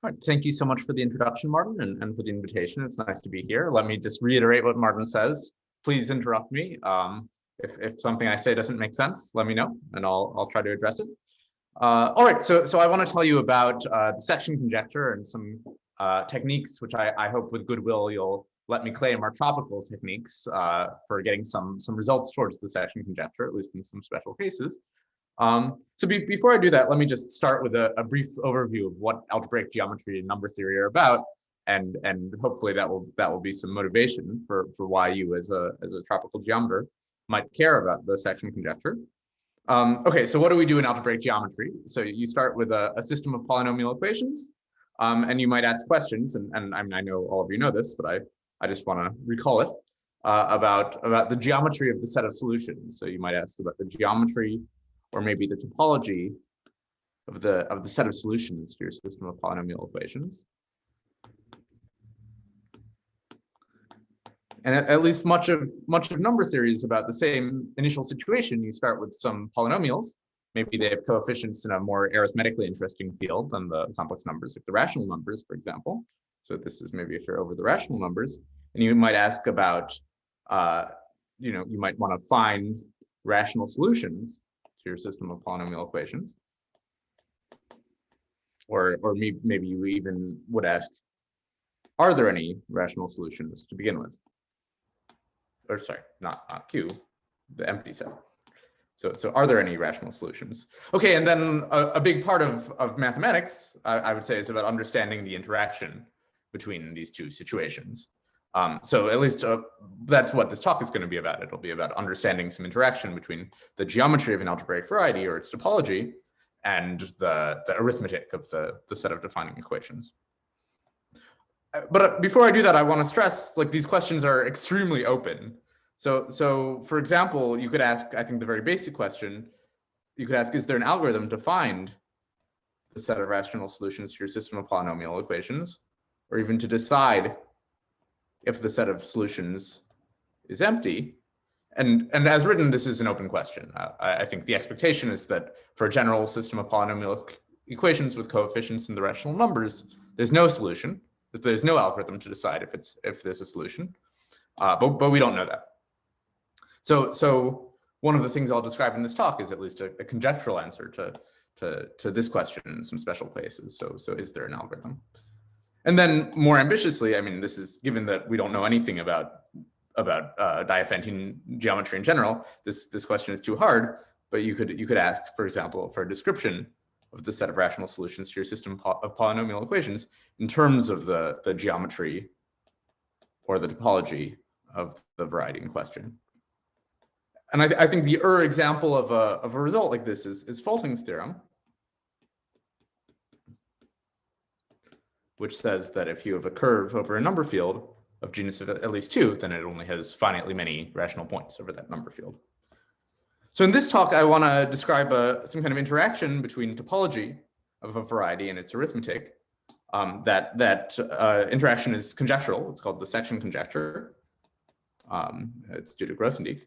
All right, thank you so much for the introduction, Martin, and for the invitation. It's nice to be here. Let me just reiterate what Martin says. Please interrupt me. If something I say doesn't make sense, let me know, and I'll try to address it. All right, so I want to tell you about the section conjecture and some techniques, which I hope with goodwill you'll let me claim are tropical techniques for getting some results towards the section conjecture, at least in some special cases. Before I do that, let me just start with a brief overview of what algebraic geometry and number theory are about, and hopefully that will be some motivation for why you as a tropical geometer might care about the section conjecture. Okay, so what do we do in algebraic geometry? So you start with a system of polynomial equations, and you might ask questions, and I mean, I know all of you know this, but I just want to recall it about the geometry of the set of solutions. So you might ask about the geometry or maybe the topology of the set of solutions to your system of polynomial equations. And at least much of number theory is about the same initial situation. You start with some polynomials. Maybe they have coefficients in a more arithmetically interesting field than the complex numbers, like the rational numbers, for example. So this is maybe if you're over the rational numbers, and you might ask about, you might want to find rational solutions to your system of polynomial equations. Or maybe you even would ask, are there any rational solutions to begin with? Or sorry, not Q, the empty set. So are there any rational solutions? Okay, and then a big part of mathematics, I would say, is about understanding the interaction between these two situations. So at least that's what this talk is going to be about. It'll be about understanding some interaction between the geometry of an algebraic variety or its topology and the arithmetic of the set of defining equations. But before I do that, I want to stress, like, these questions are extremely open. So for example, you could ask, I think the very basic question, you could ask, is there an algorithm to find the set of rational solutions to your system of polynomial equations, or even to decide if the set of solutions is empty? And as written, this is an open question. I think the expectation is that for a general system of polynomial equations with coefficients in the rational numbers, there's no solution, that there's no algorithm to decide if there's a solution, but we don't know that. So one of the things I'll describe in this talk is at least a conjectural answer to this question in some special cases. So is there an algorithm? And then more ambitiously, I mean, this is given that we don't know anything about Diophantine geometry in general, this question is too hard, but you could ask, for example, for a description of the set of rational solutions to your system of polynomial equations in terms of the geometry or the topology of the variety in question. And I think the example of a result like this is Folting's theorem, which says that if you have a curve over a number field of genus of at least 2, then it only has finitely many rational points over that number field. So in this talk, I want to describe some kind of interaction between topology of a variety and its arithmetic. That interaction is conjectural. It's called the section conjecture. It's due to Grothendieck.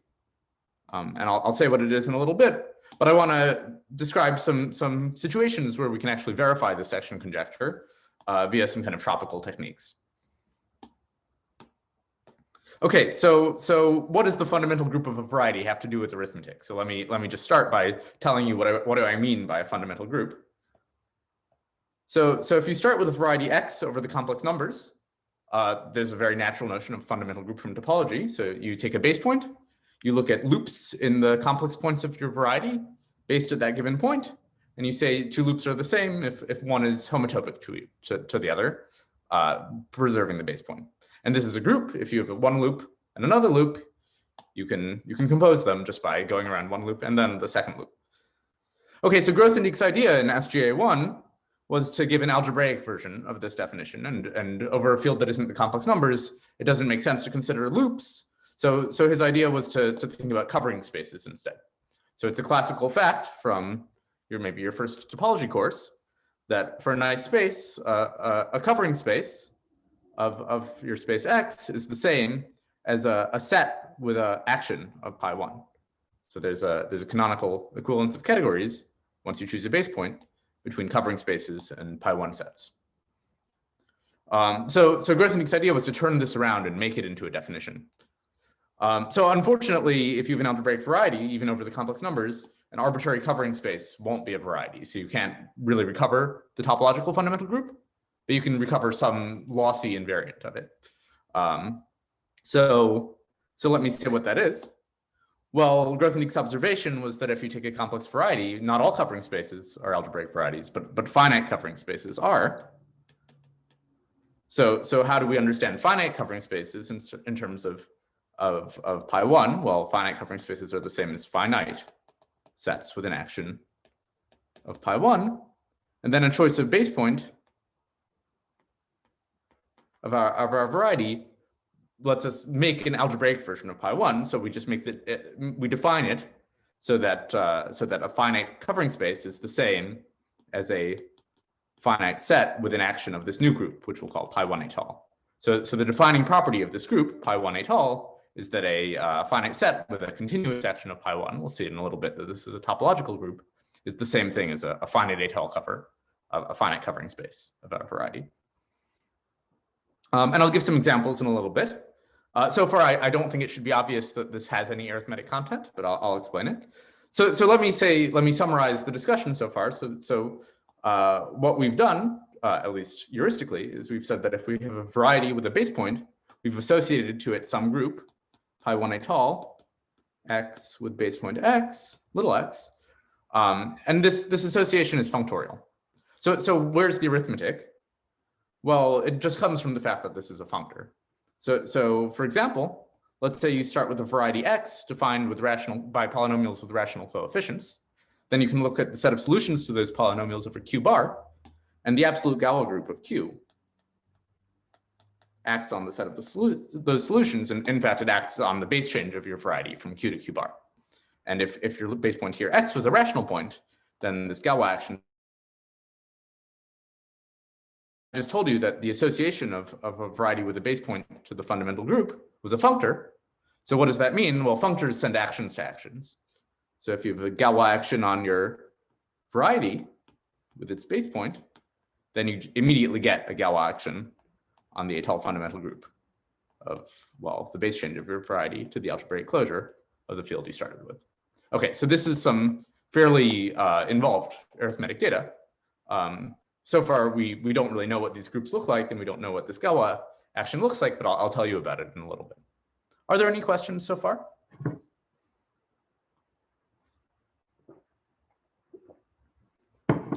And I'll say what it is in a little bit, but I want to describe some situations where we can actually verify the section conjecture via some kind of tropical techniques. Okay, so what does the fundamental group of a variety have to do with arithmetic? So let me just start by telling you what do I mean by a fundamental group. So if you start with a variety X over the complex numbers, there's a very natural notion of fundamental group from topology. So you take a base point, you look at loops in the complex points of your variety based at that given point, and you say two loops are the same if one is homotopic to the other, preserving the base point. And this is a group. If you have one loop and another loop, you can compose them just by going around one loop and then the second loop. Okay, so Grothendieck's idea in SGA1 was to give an algebraic version of this definition, and over a field that isn't the complex numbers, it doesn't make sense to consider loops. So his idea was to think about covering spaces instead. So it's a classical fact from maybe your first topology course that for a nice space, a covering space of your space X is the same as a set with an action of pi1. So there's a canonical equivalence of categories once you choose a base point between covering spaces and pi1 sets. So Grothendieck's idea was to turn this around and make it into a definition. So unfortunately, if you have an algebraic variety, even over the complex numbers, an arbitrary covering space won't be a variety. So you can't really recover the topological fundamental group, but you can recover some lossy invariant of it. So let me say what that is. Well, Grothendieck's observation was that if you take a complex variety, not all covering spaces are algebraic varieties, but finite covering spaces are. So how do we understand finite covering spaces in terms of pi1? Well, finite covering spaces are the same as finite sets with an action of pi1, and then a choice of base point of our variety lets us make an algebraic version of pi1. So we just make we define it so that a finite covering space is the same as a finite set with an action of this new group, which we'll call pi1 étale. So the defining property of this group, pi1 étale, is that a finite set with a continuous action of pi1, we'll see in a little bit that this is a topological group, is the same thing as a finite étale cover, a finite covering space of our variety. And I'll give some examples in a little bit. So far, I don't think it should be obvious that this has any arithmetic content, but I'll explain it. So let me summarize the discussion so far. So what we've done, at least heuristically, is we've said that if we have a variety with a base point, we've associated to it some group, pi1 étale, x with base point x, little x, and this association is functorial. So where's the arithmetic? Well, it just comes from the fact that this is a functor. So for example, let's say you start with a variety x defined by polynomials with rational coefficients. Then you can look at the set of solutions to those polynomials over q bar, and the absolute Galois group of q acts on the set of those solutions, and in fact, it acts on the base change of your variety from q to q bar. And if your base point here x was a rational point, then this Galois action. I just told you that the association of a variety with a base point to the fundamental group was a functor. So what does that mean? Well, functors send actions to actions. So if you have a Galois action on your variety with its base point, then you immediately get a Galois action on the étale fundamental group of, well, the base change of your variety to the algebraic closure of the field you started with. Okay, so this is some fairly involved arithmetic data. So far, we don't really know what these groups look like, and we don't know what this Galois action looks like, but I'll tell you about it in a little bit. Are there any questions so far?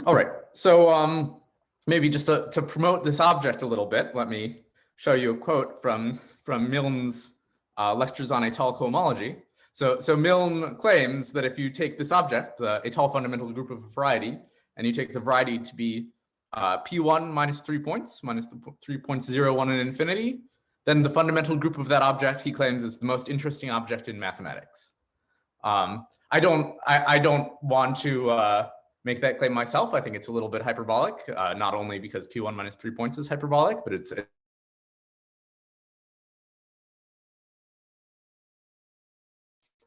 All right, so maybe just to promote this object a little bit, let me show you a quote from Milne's lectures on étale cohomology. So Milne claims that if you take this object, the étale fundamental group of a variety, and you take the variety to be P1 minus 3 points, minus the 3 points 0, 1, and infinity, then the fundamental group of that object, he claims, is the most interesting object in mathematics. I don't want to make that claim myself. I think it's a little bit hyperbolic, not only because P1 minus 3 points is hyperbolic, but it's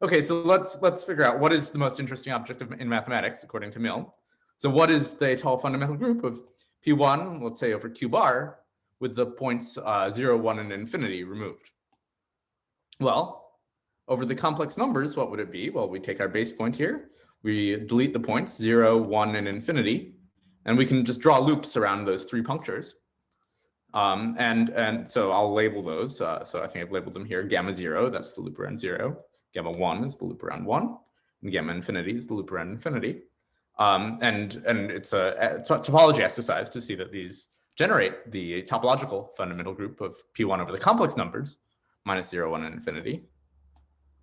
okay. So let's figure out what is the most interesting object in mathematics according to Milne. So what is the étale fundamental group of P1, let's say over Q bar, with the points 0, 1, and infinity removed? Well, over the complex numbers, what would it be? Well, we take our base point here, we delete the points 0, 1, and infinity, and we can just draw loops around those three punctures. And so I'll label those. So I think I've labeled them here. Gamma 0, that's the loop around 0. Gamma 1 is the loop around 1. And gamma infinity is the loop around infinity. And it's a topology exercise to see that these generate the topological fundamental group of P1 over the complex numbers, minus 0, 1, and infinity.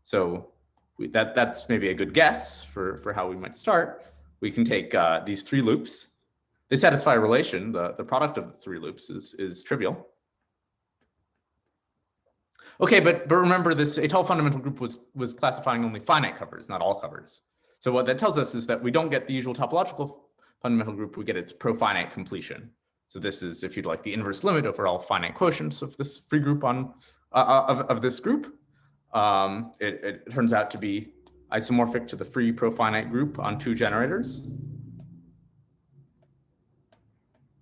So that's maybe a good guess for how we might start. We can take these three loops. They satisfy a relation. The product of the three loops is trivial. Okay, but remember, this étale fundamental group was classifying only finite covers, not all covers. So what that tells us is that we don't get the usual topological fundamental group, we get its profinite completion. So this is, if you'd like, the inverse limit over all finite quotients of this free group of this group. It turns out to be isomorphic to the free profinite group on two generators.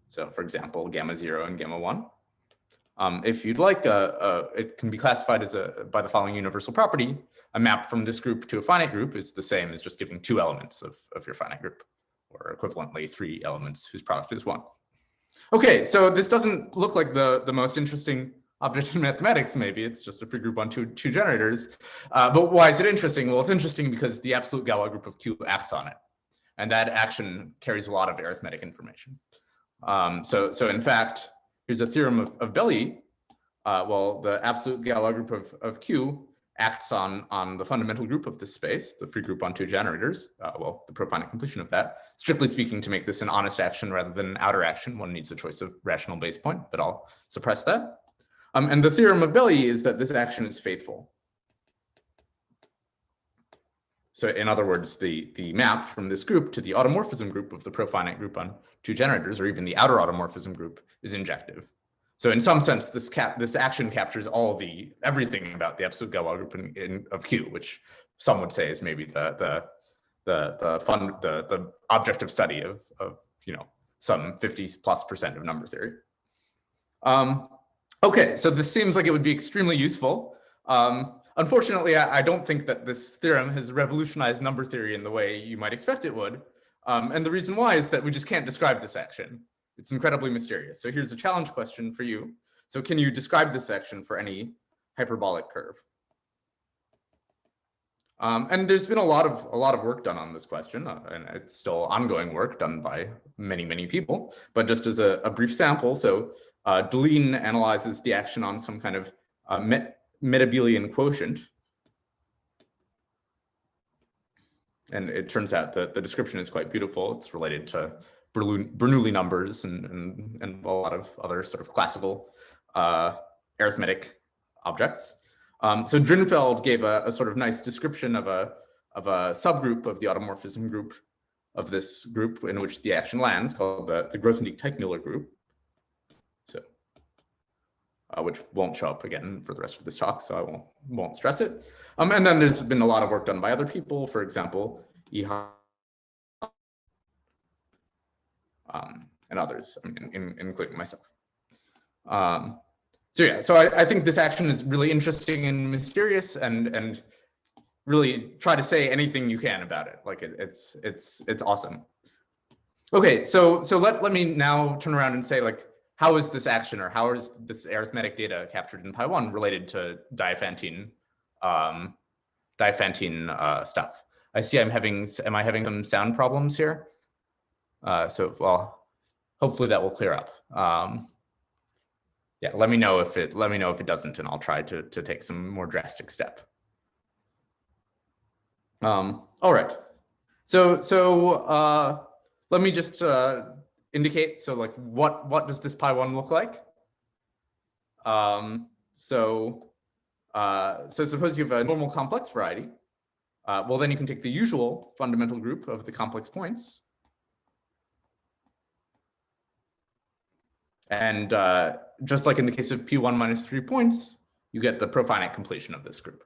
So for example, gamma 0 and gamma 1. If you'd like, it can be classified as by the following universal property. A map from this group to a finite group is the same as just giving 2 elements of your finite group, or equivalently 3 elements whose product is 1. Okay, so this doesn't look like the most interesting object in mathematics, maybe. It's just a free group on two generators. But why is it interesting? Well, it's interesting because the absolute Galois group of Q acts on it. And that action carries a lot of arithmetic information. So in fact, here's a theorem of Belli. Well, the absolute Galois group of Q acts on the fundamental group of this space, the free group on 2 generators, well, the profinite completion of that. Strictly speaking, to make this an honest action rather than an outer action, one needs a choice of rational base point, but I'll suppress that. And the theorem of Belli is that this action is faithful. So in other words, the map from this group to the automorphism group of the profinite group on 2 generators, or even the outer automorphism group, is injective. So in some sense, this action captures everything about the absolute Galois group of Q, which some would say is maybe the object of study of some 50+% of number theory. Okay, so this seems like it would be extremely useful. Unfortunately, I don't think that this theorem has revolutionized number theory in the way you might expect it would. And the reason why is that we just can't describe this action. It's incredibly mysterious. So here's a challenge question for you. So can you describe this action for any hyperbolic curve? And there's been a lot of work done on this question, and it's still ongoing work done by many people. But just as a brief sample, so Deline analyzes the action on some kind of metabelian quotient. And it turns out that the description is quite beautiful. It's related to Bernoulli numbers and a lot of other sort of classical arithmetic objects. So Drinfeld gave a sort of nice description of a subgroup of the automorphism group of this group in which the action lands, called the Grothendieck-Teichmuller group. So, which won't show up again for the rest of this talk, so I won't stress it. And then there's been a lot of work done by other people, for example, and others, including myself. So I think this action is really interesting and mysterious, and really try to say anything you can about it. Like it's awesome. Okay, so let me now turn around and say, like, how is this action, or how is this arithmetic data captured in Pi1 related to Diophantine stuff? I see am I having some sound problems here? So, well, hopefully that will clear up. Yeah, let me know if it doesn't, and I'll try to take some more drastic step. All right. So let me just indicate. So, like, what does this Pi1 look like? So suppose you have a normal complex variety. Well, then you can take the usual fundamental group of the complex points. And just like in the case of P1 minus 3 points, you get the profinite completion of this group.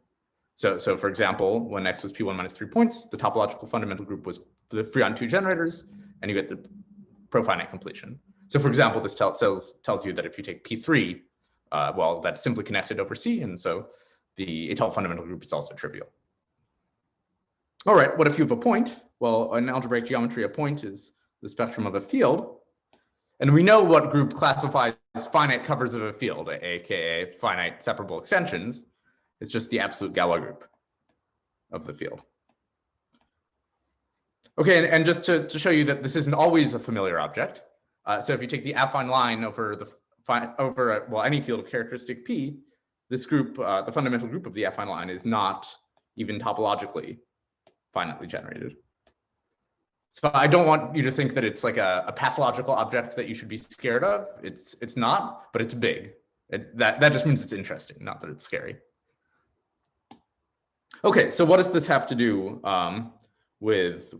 So for example, when X was P1 minus 3 points, the topological fundamental group was the free on 2 generators, and you get the profinite completion. So for example, this tells you that if you take P3, well, that's simply connected over C, and so the étale fundamental group is also trivial. All right, what if you have a point? Well, in algebraic geometry, a point is the spectrum of a field. And we know what group classifies finite covers of a field, aka finite separable extensions. It's just the absolute Galois group of the field. Okay, and just to show you that this isn't always a familiar object. So if you take the affine line over well, any field of characteristic P, this group, the fundamental group of the affine line, is not even topologically finitely generated. So I don't want you to think that it's like a pathological object that you should be scared of. It's not, but it's big. That just means it's interesting, not that it's scary. Okay, so what does this have to do with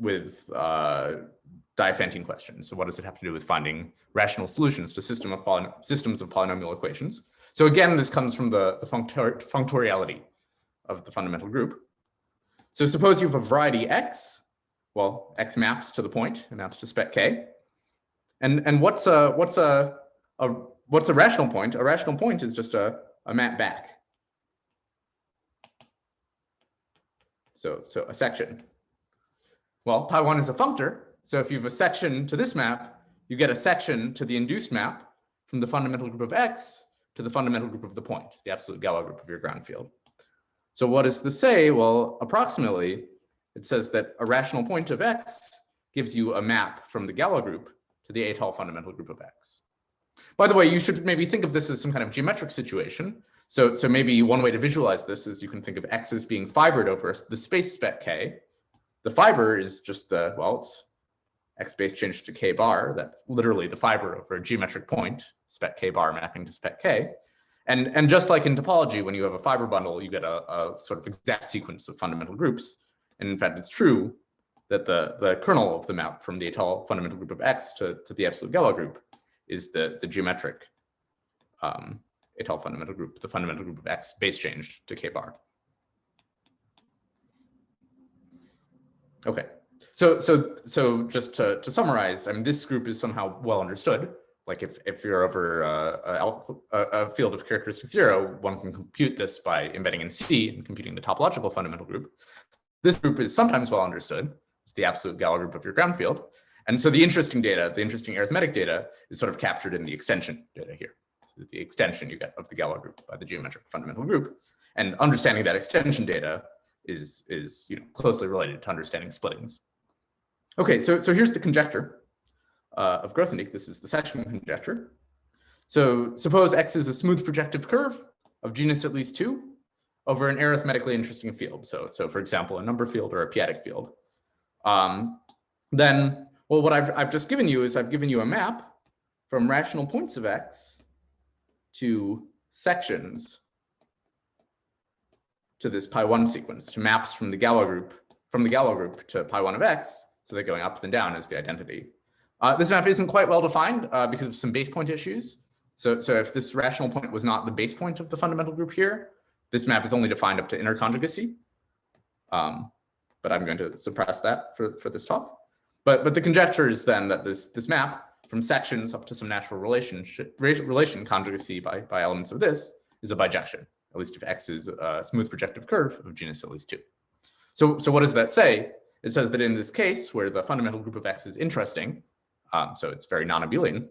Diophantine questions? So what does it have to do with finding rational solutions to systems of polynomial equations? So again, this comes from the functoriality of the fundamental group. So suppose you have a variety X. Well, X maps to the point, it maps to spec K. And what's a what's a rational point? A rational point is just a map back. So a section. Well, pi1 is a functor. So if you have a section to this map, you get a section to the induced map from the fundamental group of X to the fundamental group of the point, the absolute Galois group of your ground field. So what does this say? Well, approximately, it says that a rational point of X gives you a map from the Galois group to the étale fundamental group of X. By the way, you should maybe think of this as some kind of geometric situation. So maybe one way to visualize this is you can think of X as being fibered over the space spec K. The fiber is just the, well, it's X base changed to K bar. That's literally the fiber over a geometric point, spec K bar mapping to spec K. And just like in topology, when you have a fiber bundle, you get a sort of exact sequence of fundamental groups. And in fact, it's true that the kernel of the map from the étale fundamental group of X to the absolute Galois group is the geometric étale fundamental group, the fundamental group of X base changed to K bar. Okay, so just to summarize, I mean, this group is somehow well understood. Like if you're over a field of characteristic 0, one can compute this by embedding in C and computing the topological fundamental group. This group is sometimes well understood. It's the absolute Galois group of your ground field. And so the interesting data, the interesting arithmetic data, is sort of captured in the extension data here. The extension you get of the Galois group by the geometric fundamental group, and understanding that extension data is closely related to understanding splittings. Okay, so here's the conjecture of Grothendieck. This is the section conjecture. So suppose X is a smooth projective curve of genus at least 2 over an arithmetically interesting field. So for example, a number field or a p-adic field. Then, well, what I've just given you is I've given you a map from rational points of X to sections to this pi1 sequence, to maps from the Galois group to pi1 of X, so that going up and down is the identity. This map isn't quite well defined because of some base point issues. So if this rational point was not the base point of the fundamental group here, this map is only defined up to inner conjugacy. But I'm going to suppress that for this talk. But the conjecture is then that this map from sections up to some natural relation conjugacy by elements of this is a bijection, at least if X is a smooth projective curve of genus at least 2. So what does that say? It says that in this case where the fundamental group of X is interesting, so it's very non-abelian,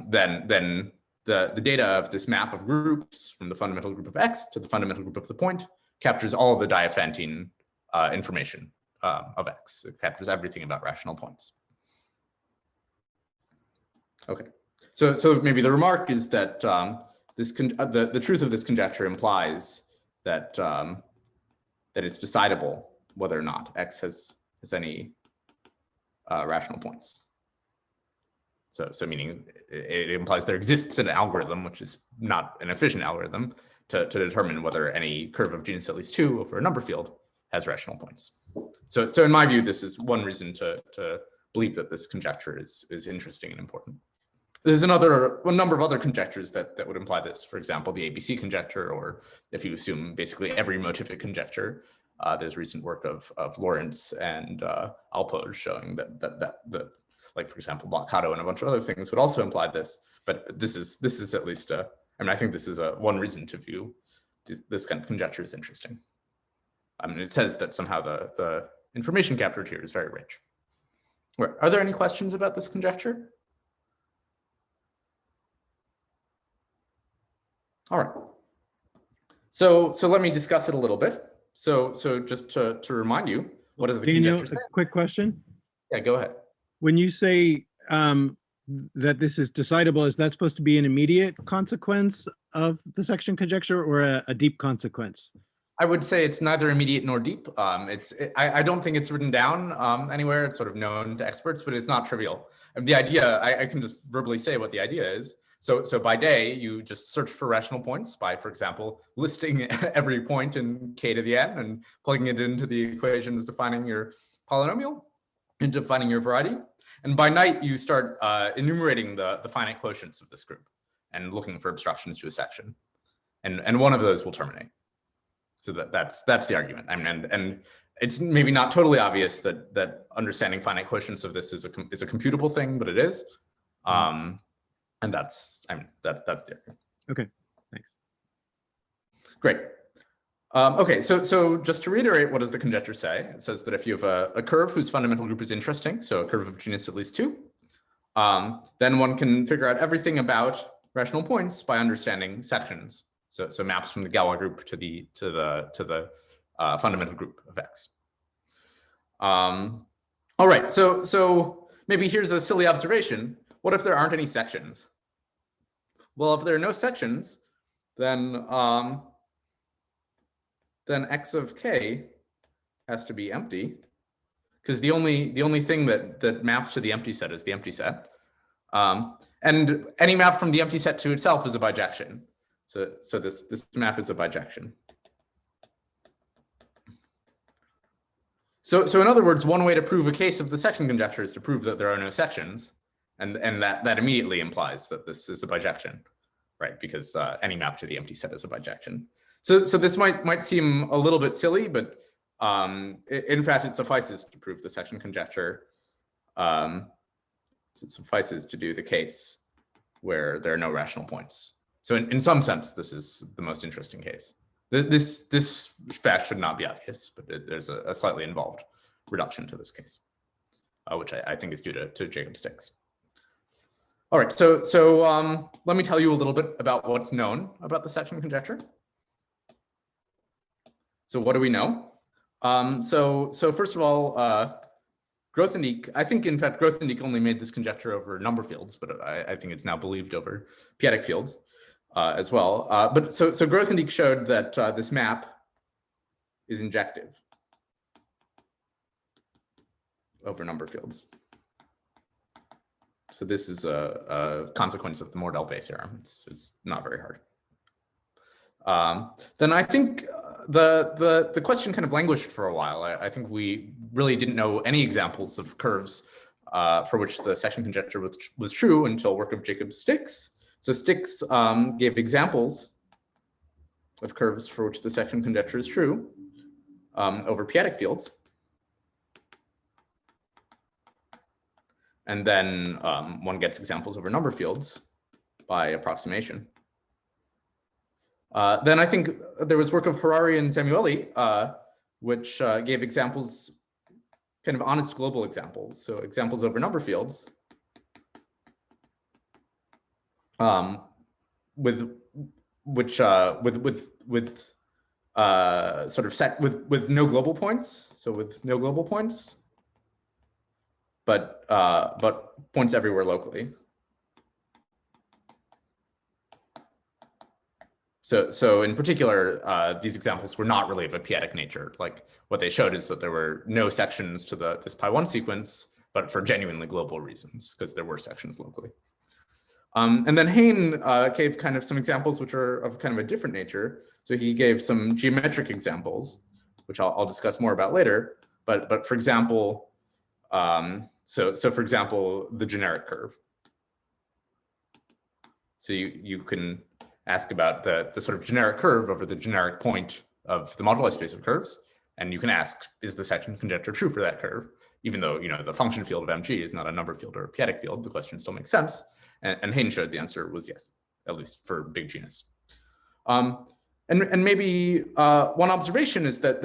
then the data of this map of groups from the fundamental group of X to the fundamental group of the point captures all the Diophantine information of X. It captures everything about rational points. Okay, so maybe the remark is that the truth of this conjecture implies that that it's decidable whether or not X has any rational points. So meaning it implies there exists an algorithm, which is not an efficient algorithm, to determine whether any curve of genus at least 2 over a number field has rational points. So in my view, this is one reason to believe that this conjecture is interesting and important. There's a number of other conjectures that would imply this. For example, the ABC conjecture, or if you assume basically every motivic conjecture. There's recent work of Lawrence and Alpoj showing that like, for example, Blockato and a bunch of other things would also imply this. But this is at least I mean, I think this is one reason to view this kind of conjecture is interesting. I mean, it says that somehow the information captured here is very rich. Are there any questions about this conjecture? All right. So let me discuss it a little bit. So just to remind you, what is the conjecture say? A quick question. Yeah, go ahead. When you say that this is decidable, is that supposed to be an immediate consequence of the section conjecture or a deep consequence? I would say it's neither immediate nor deep. I don't think it's written down anywhere. It's sort of known to experts, but it's not trivial. And the idea, I can just verbally say what the idea is. So by day, you just search for rational points by, for example, listing every point in k to the n and plugging it into the equations defining your polynomial and defining your variety. And by night, you start enumerating the finite quotients of this group and looking for obstructions to a section. And one of those will terminate. So that's the argument. I mean, and it's maybe not totally obvious that understanding finite quotients of this is a computable thing, but it is. And that's the argument. Okay, thanks. Great. Okay, so just to reiterate, what does the conjecture say? It says that if you have a curve whose fundamental group is interesting, so a curve of genus at least 2, then one can figure out everything about rational points by understanding sections. So maps from the Galois group to the fundamental group of X. All right, so maybe here's a silly observation. What if there aren't any sections? Well, if there are no sections, then X of K has to be empty, because the only thing that maps to the empty set is the empty set. And any map from the empty set to itself is a bijection. So this map is a bijection. So in other words, one way to prove a case of the section conjecture is to prove that there are no sections, and that immediately implies that this is a bijection, right? Because any map to the empty set is a bijection. So this might seem a little bit silly, but in fact it suffices to prove the section conjecture. It suffices to do the case where there are no rational points. So in some sense, this is the most interesting case. This fact should not be obvious, but there's a slightly involved reduction to this case, which I think is due to Jacob's sticks. All right, so let me tell you a little bit about what's known about the section conjecture. So what do we know? So first of all, Grothendieck, I think in fact Grothendieck only made this conjecture over number fields, but I think it's now believed over p-adic fields as well. But so Grothendieck showed that this map is injective over number fields. So this is a consequence of the Mordell-Weil theorem. It's not very hard. Then I think the question kind of languished for a while. I think we really didn't know any examples of curves for which the section conjecture was true until work of Jacob's sticks. So Sticks gave examples of curves for which the section conjecture is true over p-adic fields. And then one gets examples over number fields by approximation. Then I think there was work of Harari and Samueli, which gave examples, kind of honest global examples. So examples over number fields with sort of set with no global points. So with no global points, but points everywhere locally. So in particular, these examples were not really of a p-adic nature. Like what they showed is that there were no sections to this pi1 sequence, but for genuinely global reasons, because there were sections locally. And then Hayne gave kind of some examples which are of kind of a different nature. So he gave some geometric examples, which I'll discuss more about later. But for example, so for example, the generic curve. So you can ask about the sort of generic curve over the generic point of the moduli space of curves. And you can ask, is the section conjecture true for that curve? Even though, you know, the function field of MG is not a number field or a p-adic field, the question still makes sense. And Hayne showed the answer was yes, at least for big genus. And maybe one observation is that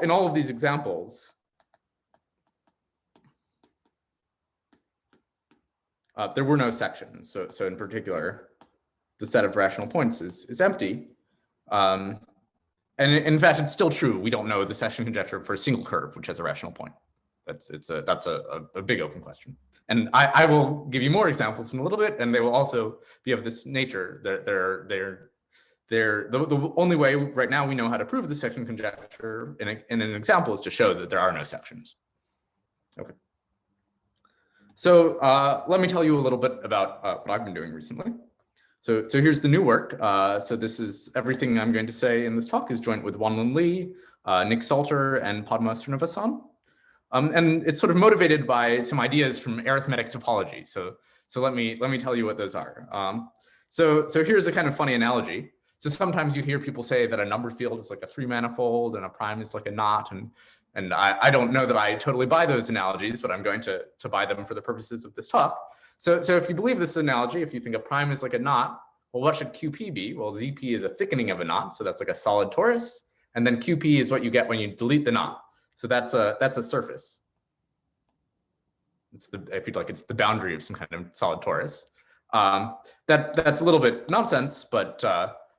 in all of these examples, there were no sections. So in particular, the set of rational points is empty. And in fact, it's still true. We don't know the section conjecture for a single curve which has a rational point. That's a big open question. And I will give you more examples in a little bit, and they will also be of this nature. The only way right now we know how to prove the section conjecture in an example is to show that there are no sections. Okay. So let me tell you a little bit about what I've been doing recently. So here's the new work. So this is everything I'm going to say in this talk is joint with Wanlin Li, Nick Salter, and Padma Srinivasan. And it's sort of motivated by some ideas from arithmetic topology. So let me tell you what those are. So here's a kind of funny analogy. So sometimes you hear people say that a number field is like a 3-manifold and a prime is like a knot. And I don't know that I totally buy those analogies, but I'm going to buy them for the purposes of this talk. So if you believe this analogy, if you think a prime is like a knot, well, what should QP be? Well, ZP is a thickening of a knot, so that's like a solid torus, and then QP is what you get when you delete the knot. So that's a surface. It's if you'd like, it's the boundary of some kind of solid torus. That's a little bit nonsense, but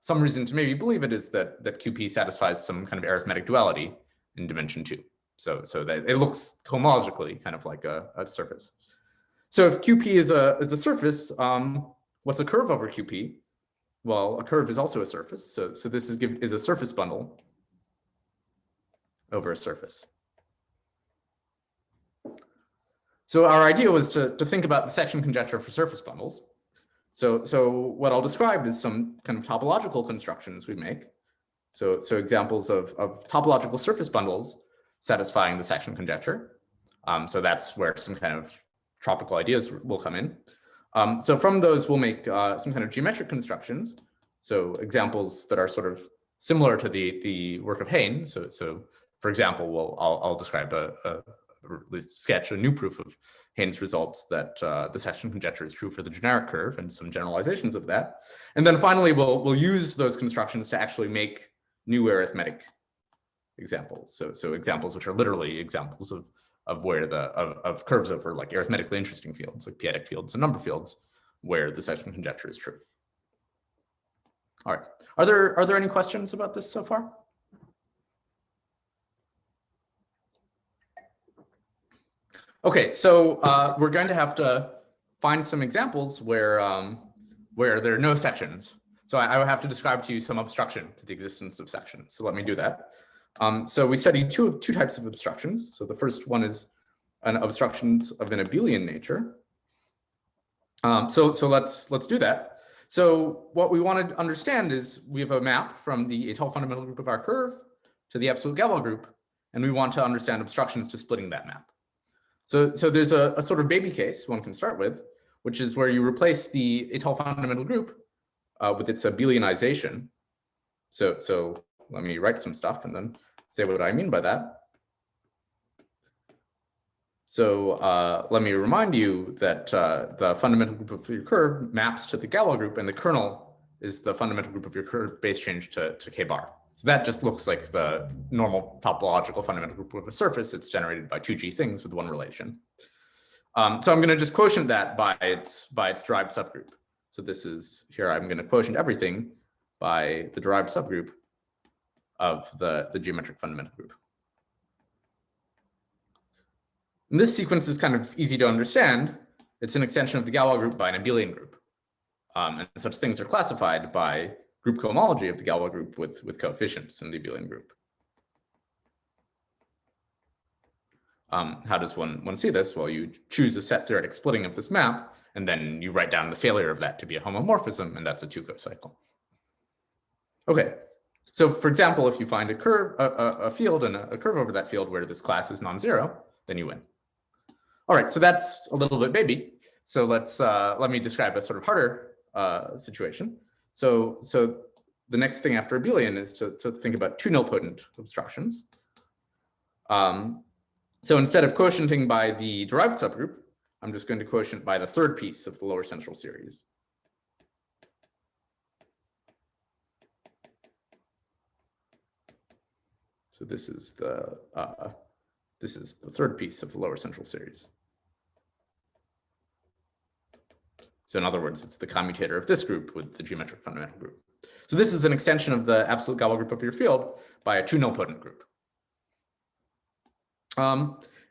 some reason to maybe believe it is that QP satisfies some kind of arithmetic duality in dimension 2. So that it looks cohomologically kind of like a surface. So if QP is a surface, what's a curve over QP? Well, a curve is also a surface. So this is a surface bundle over a surface. So our idea was to think about the section conjecture for surface bundles. So what I'll describe is some kind of topological constructions we make. So examples of topological surface bundles satisfying the section conjecture. So that's where some kind of tropical ideas will come in. So from those, we'll make some kind of geometric constructions. So examples that are sort of similar to the work of Hayne. So for example, I'll describe or at least sketch a new proof of Hayne's results that the section conjecture is true for the generic curve and some generalizations of that. And then finally, we'll use those constructions to actually make new arithmetic examples. So examples which are literally examples of where of curves over like arithmetically interesting fields, like p-adic fields and number fields, where the section conjecture is true. All right. Are there any questions about this so far? Okay, so we're going to have to find some examples where there are no sections. So I will have to describe to you some obstruction to the existence of sections. So let me do that. So we study two types of obstructions. So the first one is an obstructions of an abelian nature. So let's do that. So what we want to understand is we have a map from the étale fundamental group of our curve to the absolute Galois group, and we want to understand obstructions to splitting that map. So there's a sort of baby case one can start with, which is where you replace the étale fundamental group with its abelianization. So let me write some stuff and then say what I mean by that. So let me remind you that the fundamental group of your curve maps to the Galois group, and the kernel is the fundamental group of your curve base change to k bar. So that just looks like the normal topological fundamental group of a surface. It's generated by 2G things with one relation. So I'm going to just quotient that by its derived subgroup. So this is here, I'm going to quotient everything by the derived subgroup of the geometric fundamental group. And this sequence is kind of easy to understand. It's an extension of the Galois group by an abelian group. And such things are classified by group cohomology of the Galois group with coefficients in the abelian group. How does one see this? Well, you choose a set theoretic splitting of this map, and then you write down the failure of that to be a homomorphism, and that's a 2 cocycle. Okay, so for example, if you find a curve, a field and a curve over that field where this class is non-zero, then you win. All right, so that's a little bit baby. So let me describe a sort of harder situation. So the next thing after abelian is to think about 2 nilpotent obstructions. So instead of quotienting by the derived subgroup, I'm just going to quotient by the third piece of the lower central series. So this is the third piece of the lower central series. So in other words, it's the commutator of this group with the geometric fundamental group. So this is an extension of the absolute Galois group of your field by a 2 nilpotent group.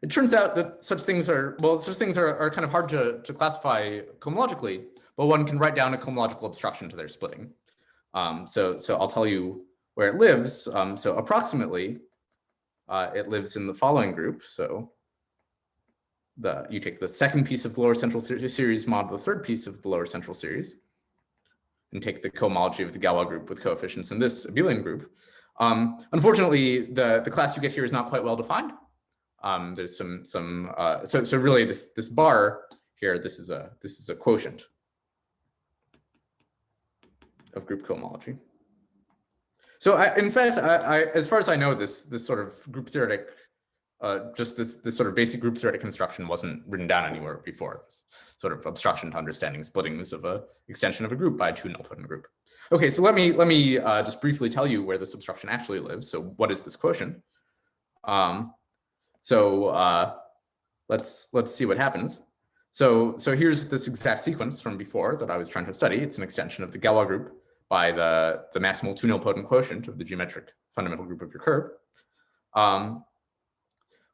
It turns out that such things are kind of hard to classify cohomologically, but one can write down a cohomological obstruction to their splitting. So I'll tell you where it lives. So approximately, it lives in the following group. So you take the second piece of the lower central series mod the third piece of the lower central series, and take the cohomology of the Galois group with coefficients in this abelian group. Unfortunately, the class you get here is not quite well defined. There's so really this bar here, this is a quotient of group cohomology. So in fact, as far as I know, this sort of group theoretic just this sort of basic group theoretic construction wasn't written down anywhere before. This sort of obstruction to understanding splittings of a extension of a group by a two nilpotent group. Okay, so let me just briefly tell you where this obstruction actually lives. So what is this quotient? Let's see what happens. So here's this exact sequence from before that I was trying to study. It's an extension of the Galois group by the maximal two nilpotent quotient of the geometric fundamental group of your curve.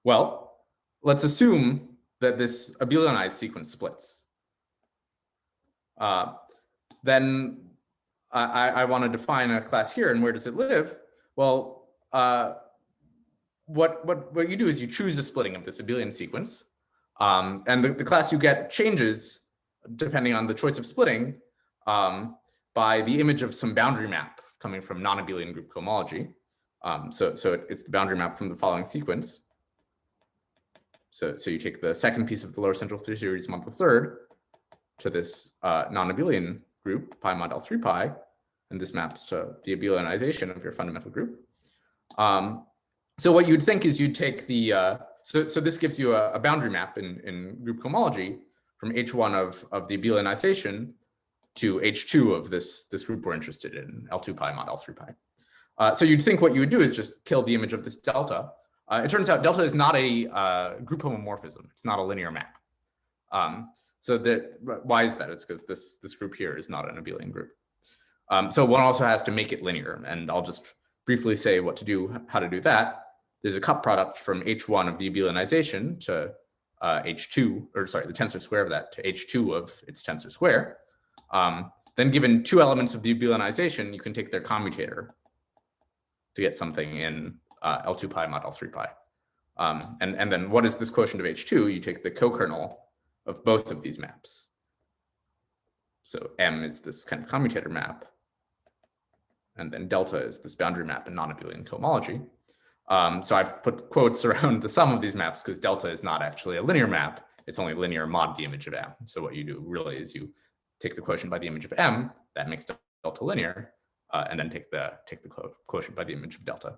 Well, let's assume that this abelianized sequence splits. Then I want to define a class here, and where does it live? Well, what you do is you choose the splitting of this abelian sequence, and the class you get changes depending on the choice of splitting by the image of some boundary map coming from non-abelian group cohomology. So it's the boundary map from the following sequence. So you take the second piece of the lower central series mod the third to this non-abelian group pi mod L3 pi, and this maps to the abelianization of your fundamental group. So what you'd think is you'd take the so this gives you a boundary map in group cohomology from H1 of the abelianization to H2 of this group we're interested in, L2 pi mod L3 pi. So you'd think what you would do is just kill the image of this delta. It turns out delta is not a group homomorphism. It's not a linear map. So why is that? It's because this group here is not an abelian group. So one also has to make it linear, and I'll just briefly say how to do that. There's a cup product from H1 of the abelianization to H2, or sorry, the tensor square of that to H2 of its tensor square. Then given two elements of the abelianization, you can take their commutator to get something in L2 pi mod L3 pi. And then what is this quotient of H2? You take the co-kernel of both of these maps. So M is this kind of commutator map, and then delta is this boundary map in non-abelian cohomology. So I've put quotes around the sum of these maps because delta is not actually a linear map. It's only linear mod the image of M. So what you do really is you take the quotient by the image of M, that makes delta linear, and then take the quotient by the image of delta.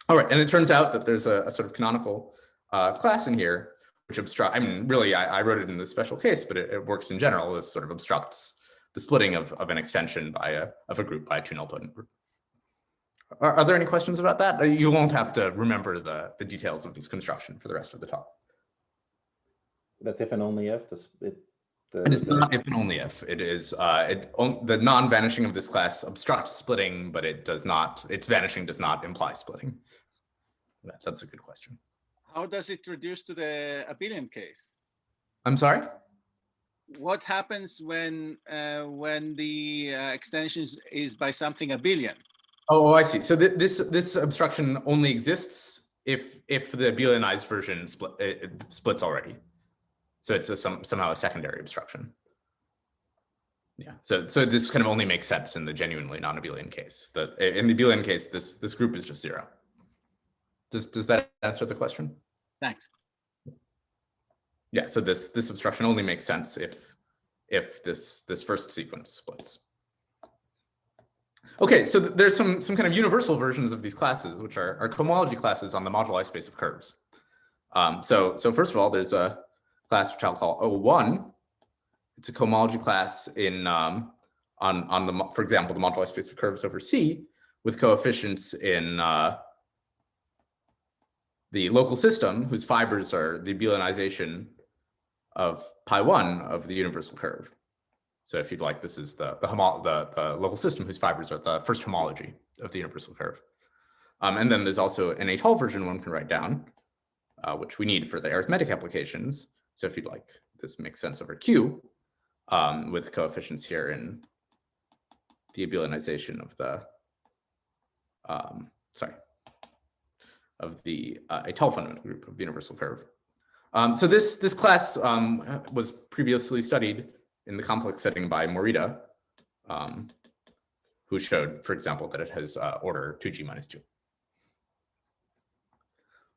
All right, and it turns out that there's a sort of canonical class in here which obstruct. I mean, really, I wrote it in this special case, but it works in general. This sort of obstructs the splitting of an extension of a group by a two nilpotent group. Are there any questions about that? You won't have to remember the details of this construction for the rest of the talk. That's if and only if it is not if and only if. It is the non-vanishing of this class obstructs splitting, but it does not. Its vanishing does not imply splitting. That's a good question. How does it reduce to the abelian case? I'm sorry? What happens when the extension is by something abelian? Oh, I see. So this obstruction only exists if the abelianized version splits already. So it's somehow a secondary obstruction. Yeah. So this kind of only makes sense in the genuinely non-abelian case. In the abelian case, this group is just zero. Does that answer the question? Thanks. Yeah. So this obstruction only makes sense if this first sequence splits. Okay, so there's some kind of universal versions of these classes, which are cohomology classes on the moduli space of curves. So first of all, there's a class which I'll call O1. It's a cohomology class in for example, the moduli space of curves over C with coefficients in the local system whose fibers are the abelianization of pi1 of the universal curve. So if you'd like, this is the local system whose fibers are the first homology of the universal curve. And then there's also an étale version one can write down, which we need for the arithmetic applications. So if you'd like, this makes sense over Q with coefficients here in the abelianization of the, étale fundamental group of the universal curve. So this class was previously studied in the complex setting by Morita, who showed, for example, that it has order 2g minus 2.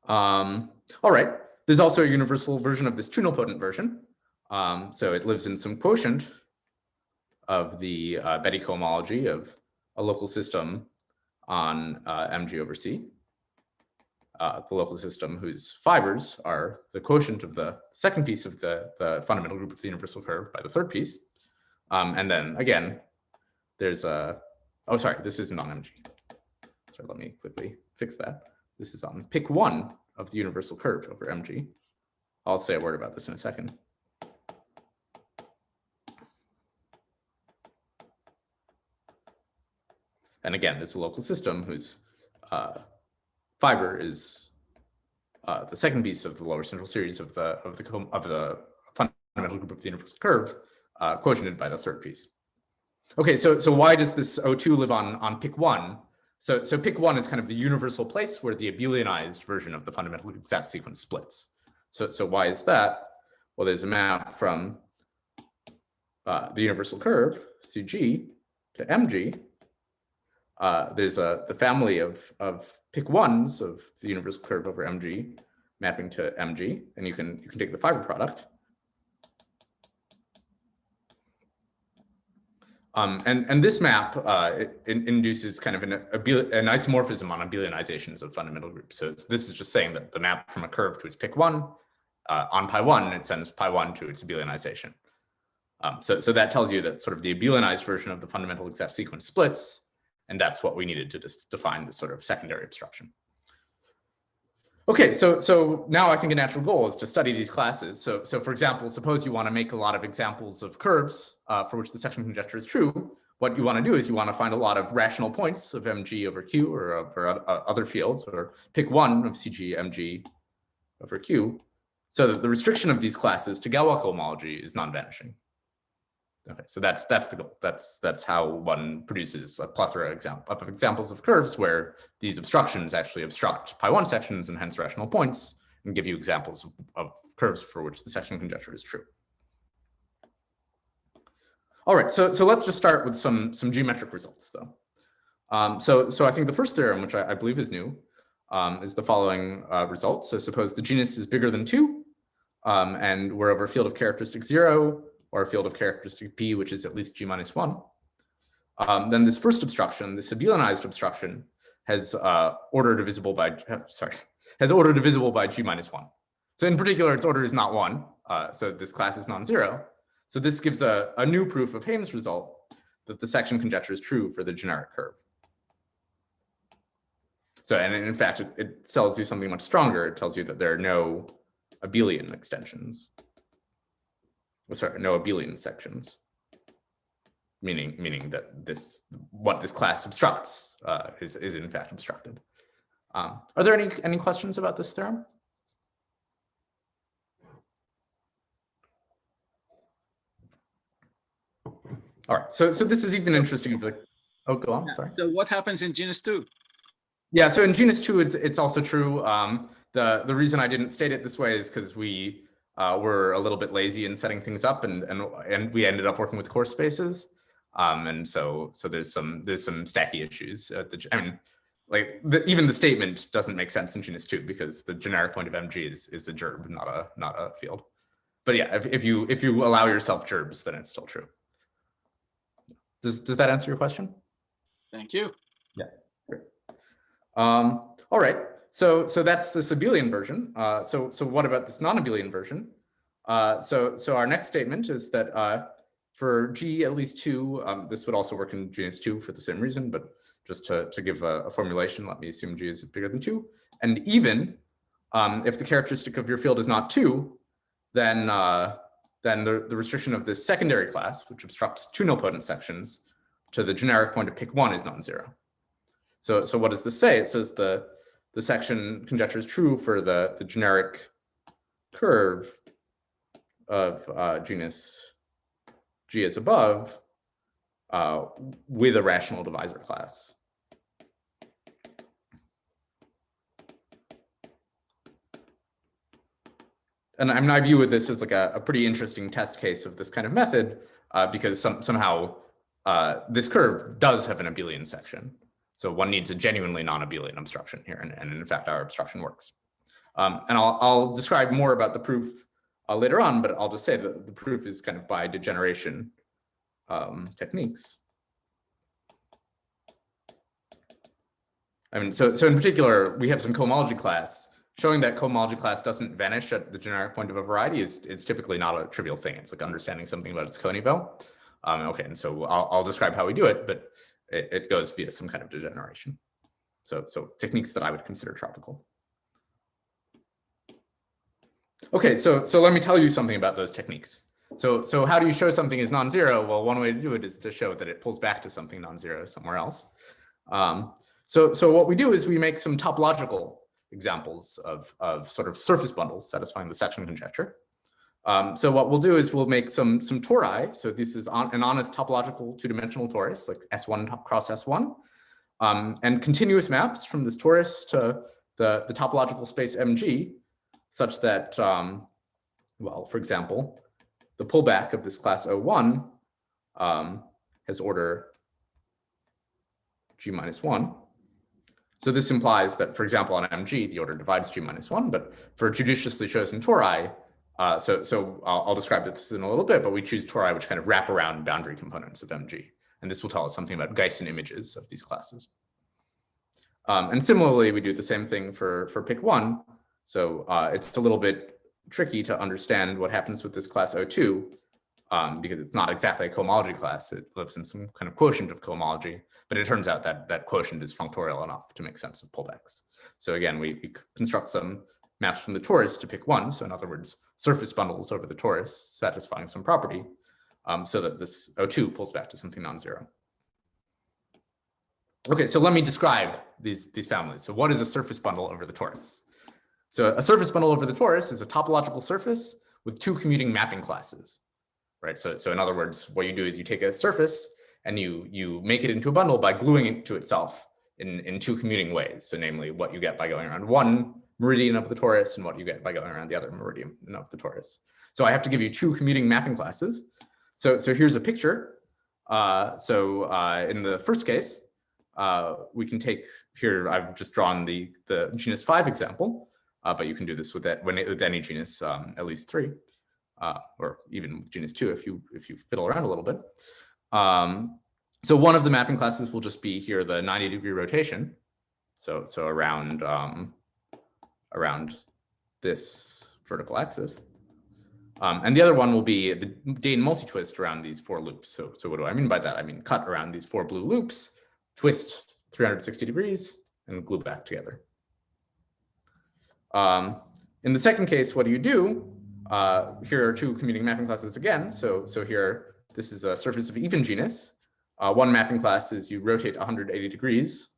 All right, there's also a universal version of this two nilpotent version. So it lives in some quotient of the Betti cohomology of a local system on mg over c. the local system whose fibers are the quotient of the second piece of the fundamental group of the universal curve by the third piece. And then again, there's a, oh, sorry, this isn't on MG. So let me quickly fix that. This is on pick one of the universal curve over MG. I'll say a word about this in a second. And again, this is a local system whose fiber is the second piece of the lower central series of the fundamental group of the universal curve, quotiented by the third piece. Okay, so why does this O2 live on pick one? So pick one is kind of the universal place where the abelianized version of the fundamental exact sequence splits. So why is that? Well, there's a map from the universal curve, CG, to MG. There's the family of pick ones of the universal curve over MG mapping to MG, and you can take the fiber product. And this map it induces kind of an isomorphism on abelianizations of fundamental groups. So this is just saying that the map from a curve to its pick one on pi one, it sends pi one to its abelianization. So that tells you that sort of the abelianized version of the fundamental exact sequence splits, and that's what we needed to define this sort of secondary obstruction. Okay, so now I think a natural goal is to study these classes. So for example, suppose you want to make a lot of examples of curves for which the section conjecture is true. What you want to do is you want to find a lot of rational points of MG over Q or other fields, or pick one of CG MG over Q, so that the restriction of these classes to Galois homology is non-vanishing. Okay, so that's the goal. That's how one produces a plethora of examples of curves where these obstructions actually obstruct pi one sections and hence rational points, and give you examples of curves for which the section conjecture is true. All right, so let's just start with some geometric results though. So I think the first theorem, which I believe is new, is the following result. So suppose the genus is bigger than 2, and we're over a field of characteristic 0, or a field of characteristic P, which is at least G minus 1. Then this first obstruction, this abelianized obstruction, has order divisible by G minus 1. So in particular, its order is not 1. So this class is non-zero. So this gives a new proof of Haynes' result that the section conjecture is true for the generic curve. So, and in fact, it tells you something much stronger. It tells you that there are no abelian extensions. Sorry, no abelian sections, meaning that what this class obstructs is in fact obstructed. Are there any questions about this theorem? All right, so this is even interesting. Oh, go on. Sorry. So what happens in genus 2? Yeah, so in genus 2, it's also true. The reason I didn't state it this way is because we were a little bit lazy in setting things up, and we ended up working with course spaces, and so there's some stacky issues. I mean, like even the statement doesn't make sense in genus 2 because the generic point of MG is a gerb, not a field. But yeah, if you allow yourself gerbs, then it's still true. Does that answer your question? Thank you. Yeah. Great. All right. So that's this abelian version. So what about this non-abelian version? So our next statement is that for G at least 2, this would also work in genus 2 for the same reason, but just to give a formulation, let me assume G is bigger than 2. And even if the characteristic of your field is not 2, then the restriction of this secondary class, which obstructs 2 nilpotent sections, to the generic point of pick 1 is non-zero. So what does this say? It says the section conjecture is true for the generic curve of genus G as above with a rational divisor class. And I mean, I view this as like a pretty interesting test case of this kind of method because somehow this curve does have an abelian section. So one needs a genuinely non-abelian obstruction here, and in fact, our obstruction works. And I'll describe more about the proof later on, but I'll just say that the proof is kind of by degeneration techniques. I mean, so in particular, we have some cohomology class. Showing that cohomology class doesn't vanish at the generic point of a variety is typically not a trivial thing. It's like understanding something about its co-niveau. Okay, and so I'll describe how we do it, but it goes via some kind of degeneration. So techniques that I would consider tropical. Okay, so let me tell you something about those techniques. So how do you show something is non-zero? Well, one way to do it is to show that it pulls back to something non-zero somewhere else. So what we do is we make some topological examples of sort of surface bundles satisfying the section conjecture. So what we'll do is we'll make some tori. So this is an honest topological two-dimensional torus, like S1 cross S1, and continuous maps from this torus to the topological space MG, such that, well, for example, the pullback of this class O1 has order G minus 1. So this implies that, for example, on MG, the order divides G minus 1, but for judiciously chosen tori, so I'll describe this in a little bit, but we choose tori which kind of wrap around boundary components of MG. And this will tell us something about Gaussian images of these classes. And similarly, we do the same thing for pick 1. So it's a little bit tricky to understand what happens with this class O2 because it's not exactly a cohomology class. It lives in some kind of quotient of cohomology, but it turns out that that quotient is functorial enough to make sense of pullbacks. So again, we construct some maps from the torus to pick 1. So in other words, surface bundles over the torus satisfying some property so that this O2 pulls back to something non-zero. Okay, so let me describe these families. So what is a surface bundle over the torus? So a surface bundle over the torus is a topological surface with two commuting mapping classes, right? So in other words, what you do is you take a surface and you make it into a bundle by gluing it to itself in two commuting ways. So namely, what you get by going around one meridian of the torus and what you get by going around the other meridian of the torus. So I have to give you two commuting mapping classes. So here's a picture. In the first case, we can take here, I've just drawn the genus 5 example, but you can do this with any genus, at least 3, or even with genus 2 if you fiddle around a little bit. So one of the mapping classes will just be here the 90-degree rotation. So around this vertical axis. And the other one will be the Dane multi-twist around these 4 loops. So what do I mean by that? I mean cut around these 4 blue loops, twist 360 degrees, and glue back together. In the second case, what do? Here are 2 commuting mapping classes again. So here, this is a surface of even genus. One mapping class is you rotate 180 degrees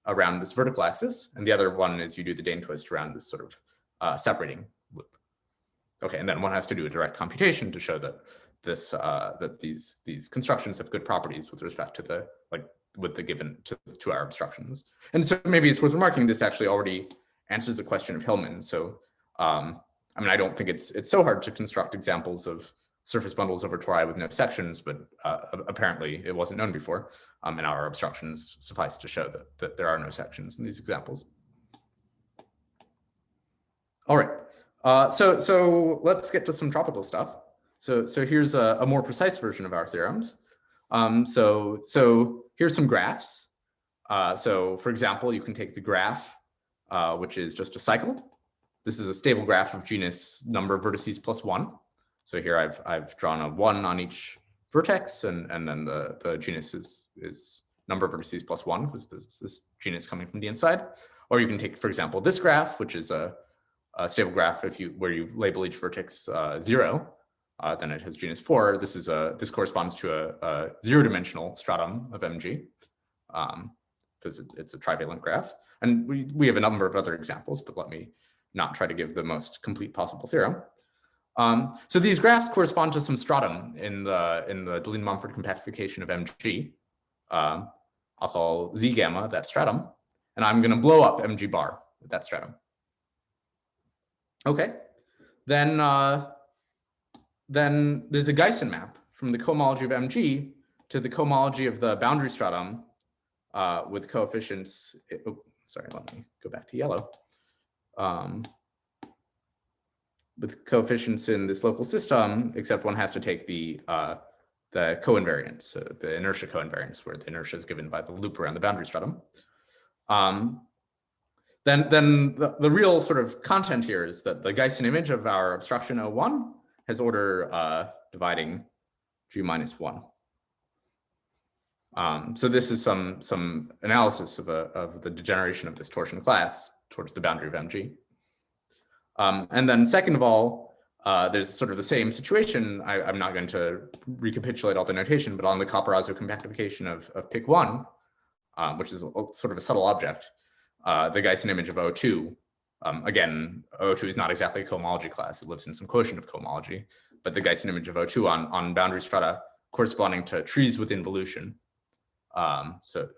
around this vertical axis, and the other one is you do the Dane twist around this sort of separating loop. Okay, and then one has to do a direct computation to show that these constructions have good properties with respect to with the given to our obstructions. And so maybe it's worth remarking this actually already answers the question of Hillman. So I mean, I don't think it's so hard to construct examples of surface bundles over tori with no sections, but apparently it wasn't known before. And our obstructions suffice to show that there are no sections in these examples. All right, so let's get to some tropical stuff. So here's a more precise version of our theorems. So here's some graphs. So for example, you can take the graph, which is just a cycle. This is a stable graph of genus number of vertices plus 1. So here I've drawn a 1 on each vertex, and then the genus is number of vertices plus 1, because this genus coming from the inside. Or you can take, for example, this graph, which is a stable graph where you label each vertex 0. Then it has genus 4. This corresponds to a 0-dimensional stratum of MG, because it's a trivalent graph. And we have a number of other examples, but let me not try to give the most complete possible theorem. So these graphs correspond to some stratum in the Deligne-Mumford compactification of MG. I'll call Z gamma that stratum, and I'm going to blow up MG bar with that stratum. Okay, then there's a Gaussian map from the cohomology of MG to the cohomology of the boundary stratum with coefficients. Sorry, let me go back to yellow. With coefficients in this local system, except one has to take the covariance, the inertia covariance, where the inertia is given by the loop around the boundary stratum. Then the real sort of content here is that the Gaussian image of our obstruction O1 has order dividing G minus 1. So this is some analysis of the degeneration of this torsion class towards the boundary of MG. And then second of all, there's sort of the same situation. I'm not going to recapitulate all the notation, but on the Caparazo compactification of PIC1, which is sort of a subtle object, the Gaussian image of O2. Again, O2 is not exactly a cohomology class. It lives in some quotient of cohomology, but the Gaussian image of O2 on boundary strata corresponding to trees with involution. Sorry,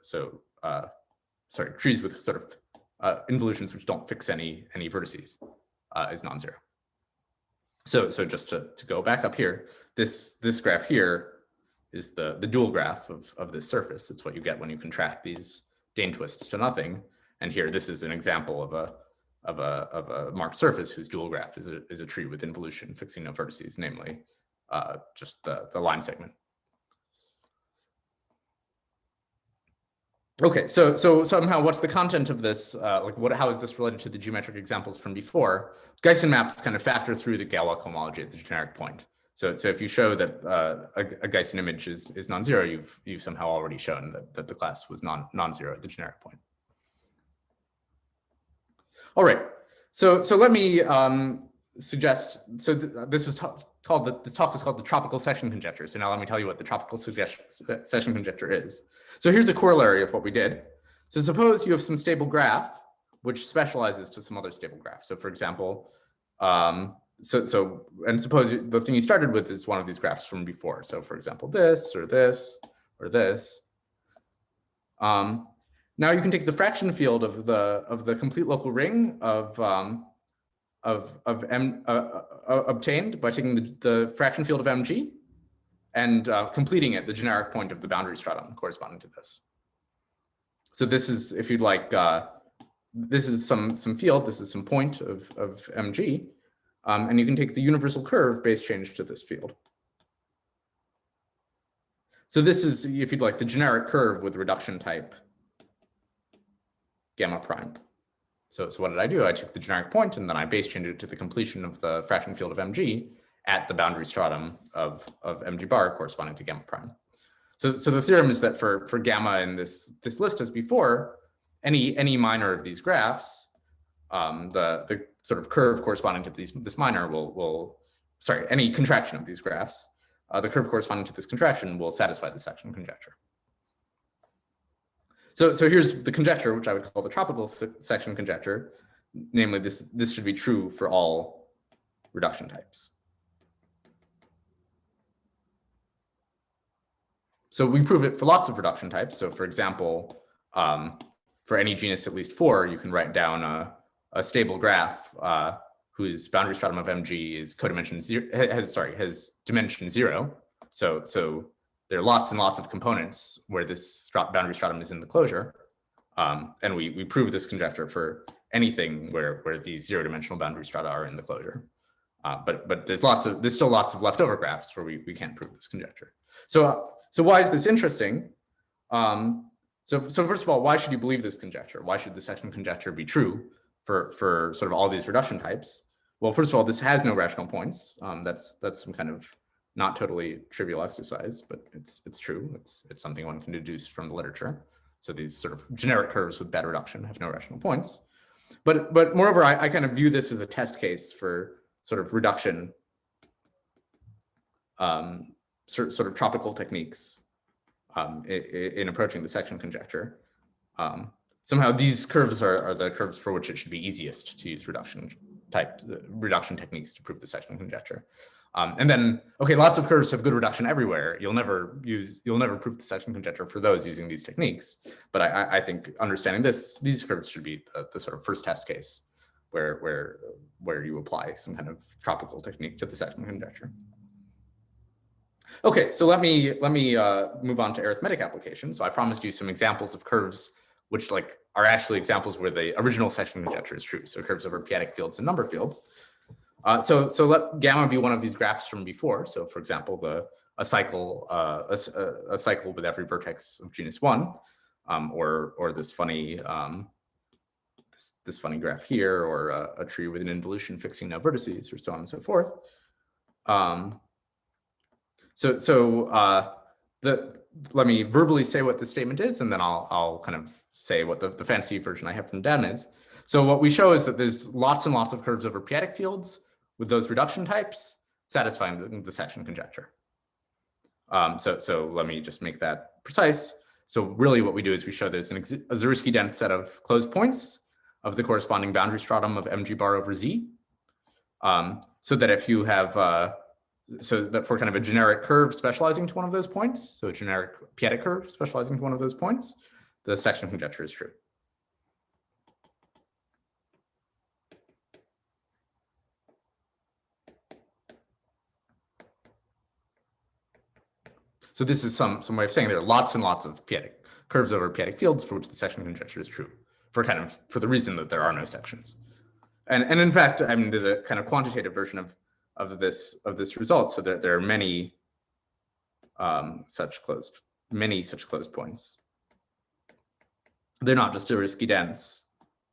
trees with sort of involutions which don't fix any vertices is non-zero. So just to go back up here, this graph here is the dual graph of this surface. It's what you get when you contract these Dane twists to nothing. And here, this is an example of a marked surface whose dual graph is a tree with involution fixing no vertices, namely just the line segment. Okay, so somehow what's the content of this? How is this related to the geometric examples from before? Gaussian maps kind of factor through the Galois cohomology at the generic point. So if you show that a Gaussian image is non-zero, you've somehow already shown that the class was non-zero at the generic point. All right, so let me suggest. So this was this talk was called the tropical section conjecture. So now let me tell you what the tropical section conjecture is. So here's a corollary of what we did. So suppose you have some stable graph which specializes to some other stable graph. So for example, and suppose the thing you started with is one of these graphs from before. So for example, this or this or this. Now you can take the fraction field of the complete local ring obtained by taking the fraction field of MG and completing it, the generic point of the boundary stratum corresponding to this. So this is, if you'd like, this is some field, this is some point of MG, and you can take the universal curve base change to this field. So this is, if you'd like, the generic curve with reduction type gamma prime. So what did I do? I took the generic point and then I base changed it to the completion of the fraction field of MG at the boundary stratum of MG bar corresponding to gamma prime. So the theorem is that for gamma in this list as before, any minor of these graphs, the sort of curve corresponding to this minor any contraction of these graphs, the curve corresponding to this contraction will satisfy the section conjecture. So here's the conjecture, which I would call the tropical section conjecture. Namely, this should be true for all reduction types. So we prove it for lots of reduction types. So for example, for any genus at least 4, you can write down a stable graph whose boundary stratum of MG is codimension 0, has dimension 0. So there are lots and lots of components where this boundary stratum is in the closure. And we prove this conjecture for anything where these 0-dimensional boundary strata are in the closure. But there's still lots of leftover graphs where we can't prove this conjecture. So why is this interesting? So first of all, why should you believe this conjecture? Why should the section conjecture be true for sort of all these reduction types? Well, first of all, this has no rational points. That's some kind of not totally trivial exercise, but it's true. It's something one can deduce from the literature. So these sort of generic curves with bad reduction have no rational points. But moreover, I kind of view this as a test case for sort of reduction, sort of tropical techniques in approaching the section conjecture. Somehow these curves are the curves for which it should be easiest to use reduction techniques to prove the section conjecture. And then, okay, lots of curves have good reduction everywhere. You'll never prove the section conjecture for those using these techniques. But I think understanding these curves should be the sort of first test case where you apply some kind of tropical technique to the section conjecture. Okay, so let me move on to arithmetic applications. So I promised you some examples of curves which are actually examples where the original section conjecture is true. So curves over p-adic fields and number fields. So let gamma be one of these graphs from before. So for example, a cycle with every vertex of genus 1. or this funny this funny graph here, or a tree with an involution fixing no vertices, or so on and so forth. Let me verbally say what the statement is, and then I'll kind of say what the fancy version I have from Dan is. So what we show is that there's lots and lots of curves over p-adic fields with those reduction types satisfying the section conjecture. So let me just make that precise. So really what we do is we show there's a Zariski dense set of closed points of the corresponding boundary stratum of mg bar over z. So that if you have, so that for kind of a generic curve specializing to one of those points, so a generic p-adic curve specializing to one of those points, the section conjecture is true. So this is some way of saying there are lots and lots of p-adic curves over p-adic fields for which the section conjecture is true, for the reason that there are no sections. And in fact, I mean, there's a kind of quantitative version of this result, so that there are many such closed points. They're not just Zariski dense.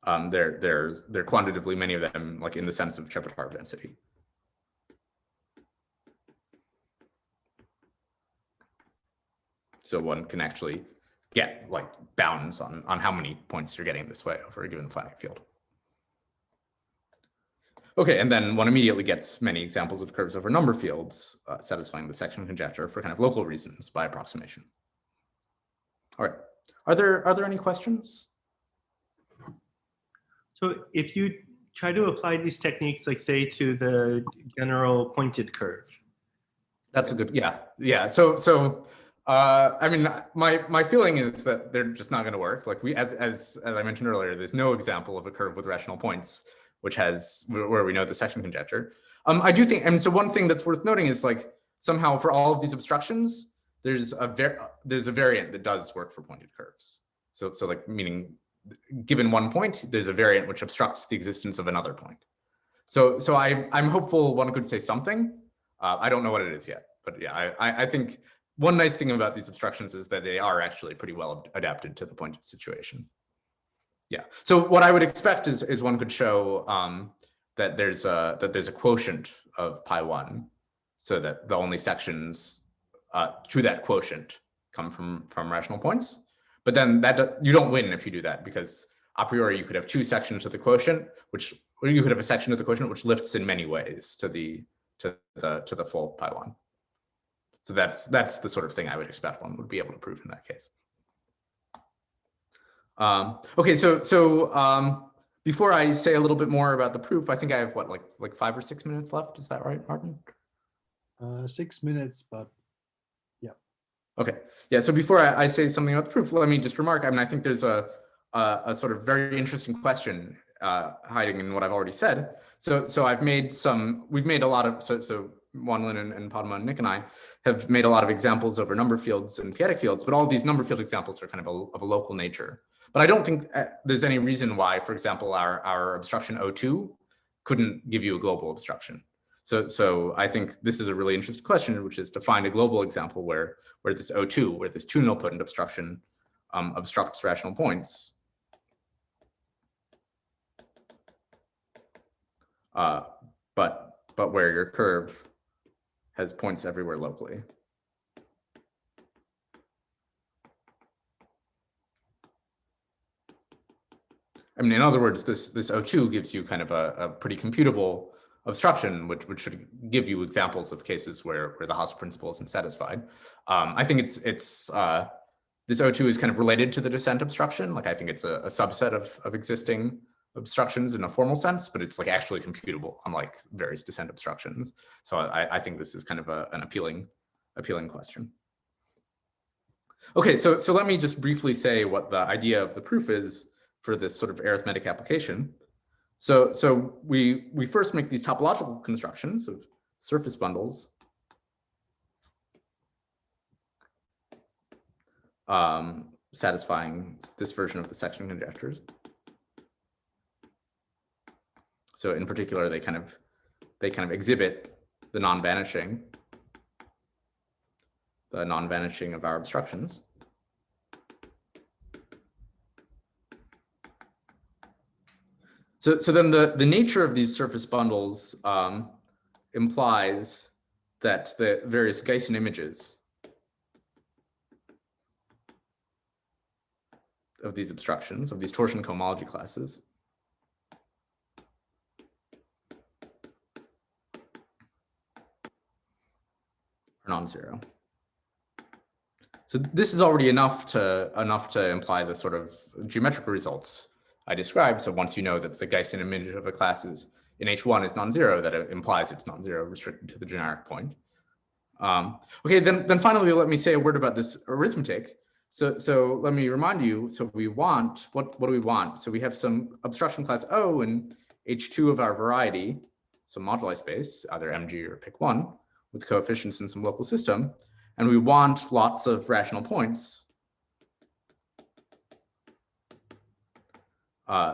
They're quantitatively many of them, like in the sense of Chebotarev density. So one can actually get like bounds on how many points you're getting this way over a given finite field. Okay, and then one immediately gets many examples of curves over number fields satisfying the section conjecture for kind of local reasons by approximation. All right, are there any questions? So if you try to apply these techniques, like say to the general pointed curve. That's a good, yeah. So I mean, my feeling is that they're just not going to work. Like as I mentioned earlier, there's no example of a curve with rational points where we know the section conjecture. I do think, and so one thing that's worth noting is like somehow for all of these obstructions, there's a variant that does work for pointed curves. So like meaning, given one point, there's a variant which obstructs the existence of another point. So I'm hopeful one could say something. I don't know what it is yet, but yeah, I think one nice thing about these obstructions is that they are actually pretty well adapted to the pointed situation. Yeah. So what I would expect is one could show that there's a quotient of pi1, so that the only sections to that quotient come from rational points. But then you don't win if you do that, because a priori you could have two sections of the quotient, or you could have a section of the quotient which lifts in many ways to the full pi1. So that's the sort of thing I would expect one would be able to prove in that case. Okay, so before I say a little bit more about the proof, I think I have what, like 5 or 6 minutes left. Is that right, Martin? 6 minutes, but yeah. Okay, yeah. So before I say something about the proof, let me just remark. I mean, I think there's a sort of very interesting question hiding in what I've already said. So we've made a lot of so Wanlin and Padma and Nick and I have made a lot of examples over number fields and p-adic fields, but all of these number field examples are kind of a local nature. But I don't think there's any reason why, for example, our obstruction O2 couldn't give you a global obstruction. So I think this is a really interesting question, which is to find a global example where this O2, where this two nilpotent obstruction obstructs rational points. But where your curve has points everywhere locally. I mean, in other words, this O2 gives you kind of a pretty computable obstruction, which should give you examples of cases where the Haas principle isn't satisfied. I think it's this O2 is kind of related to the descent obstruction. Like I think it's a subset of existing obstructions in a formal sense, but it's like actually computable, unlike various descent obstructions. So I think this is kind of an appealing question. Okay, so let me just briefly say what the idea of the proof is for this sort of arithmetic application. So we first make these topological constructions of surface bundles satisfying this version of the section conjectures. So in particular, they kind of exhibit the non-vanishing of our obstructions. So then the nature of these surface bundles implies that the various Gaussian images of these obstructions, of these torsion cohomology classes, are non-zero. So this is already enough to imply the sort of geometrical results I described. So once you know that the Gaussian image of a class is in H1 is non-zero, that it implies it's non-zero, restricted to the generic point. Okay, then finally, let me say a word about this arithmetic. So let me remind you, so we want, what do we want? So we have some obstruction class O in H2 of our variety, some moduli space, either MG or pick one, with coefficients in some local system. And we want lots of rational points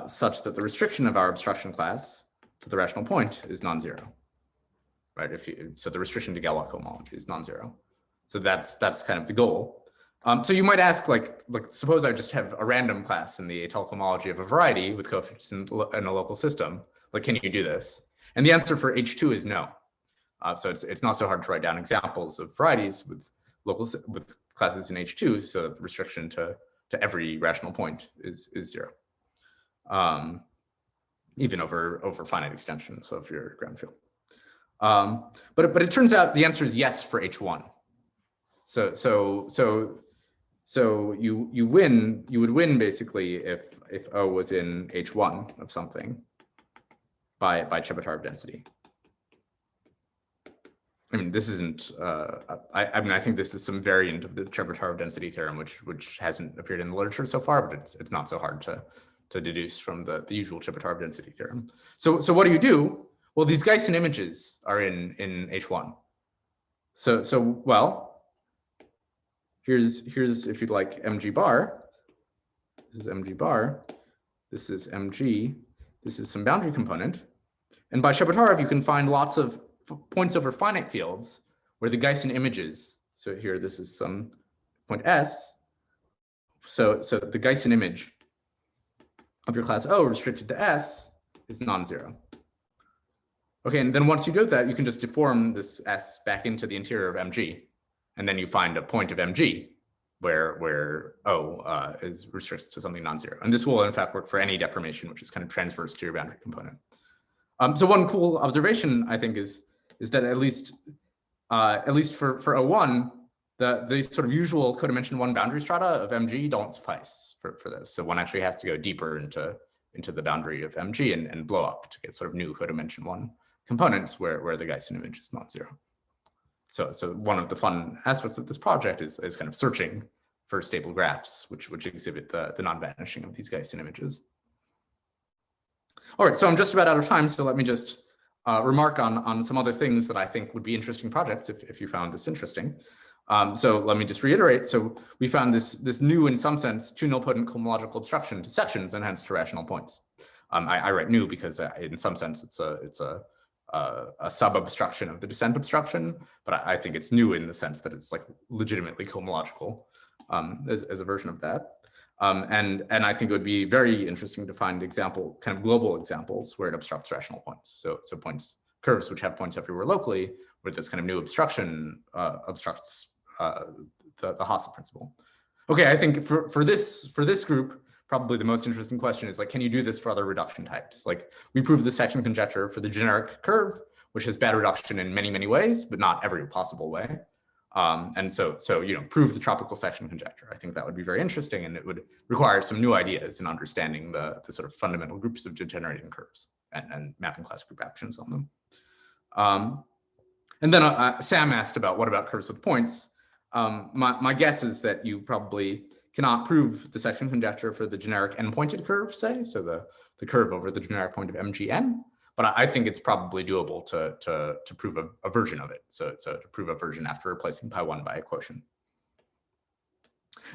such that the restriction of our obstruction class to the rational point is non-zero, right? So the restriction to Galois cohomology is non-zero. So that's kind of the goal. So you might ask, like suppose I just have a random class in the étale cohomology of a variety with coefficients in a local system. Like, can you do this? And the answer for H2 is no. So it's not so hard to write down examples of varieties with classes in H2. So the restriction to every rational point is zero, even over finite extensions of your ground field. But it turns out the answer is yes for H1. So you would win basically if O was in H1 of something by Chebotarev density. I mean, this isn't. I think this is some variant of the Chebotarev density theorem, which hasn't appeared in the literature so far, but it's not so hard to deduce from the usual Chebotarev density theorem. So what do? Well, these Gaussian images are in H1. So well, here's if you'd like MG bar. This is MG bar. This is MG. This is some boundary component. And by Chebotarev, you can find lots of points over finite fields where the Gaussian images. So here, this is some point S. So the Gaussian image of your class O restricted to S is non-zero. Okay, and then once you do that, you can just deform this S back into the interior of MG, and then you find a point of MG where O is restricted to something non-zero. And this will in fact work for any deformation which is kind of transverse to your boundary component. So one cool observation I think is that at least for O1, the sort of usual codimension 1 boundary strata of MG don't suffice for this. So one actually has to go deeper into the boundary of MG and blow up to get sort of new codimension 1 components where the Gaussian image is non-zero. So one of the fun aspects of this project is kind of searching for stable graphs which exhibit the non-vanishing of these Gaussian images. All right, so I'm just about out of time, so let me just remark on some other things that I think would be interesting projects if you found this interesting. So let me just reiterate. So we found this new, in some sense, 2 nilpotent cohomological obstruction to sections and hence to rational points. I write new because in some sense it's a sub-obstruction of the descent obstruction, but I think it's new in the sense that it's like legitimately cohomological as a version of that. And I think it would be very interesting to find kind of global examples where it obstructs rational points. So curves which have points everywhere locally, where this kind of new obstruction obstructs the Hasse principle. Okay, I think for this group, probably the most interesting question is like, can you do this for other reduction types? Like we proved the section conjecture for the generic curve, which has bad reduction in many, many ways, but not every possible way. And so prove the tropical section conjecture. I think that would be very interesting, and it would require some new ideas in understanding the sort of fundamental groups of degenerating curves and mapping class group actions on them. And then Sam asked about what about curves with points. My guess is that you probably cannot prove the section conjecture for the generic n-pointed curve, say, so the curve over the generic point of MGN. But I think it's probably doable to prove a version of it. So to prove a version after replacing pi1 by a quotient.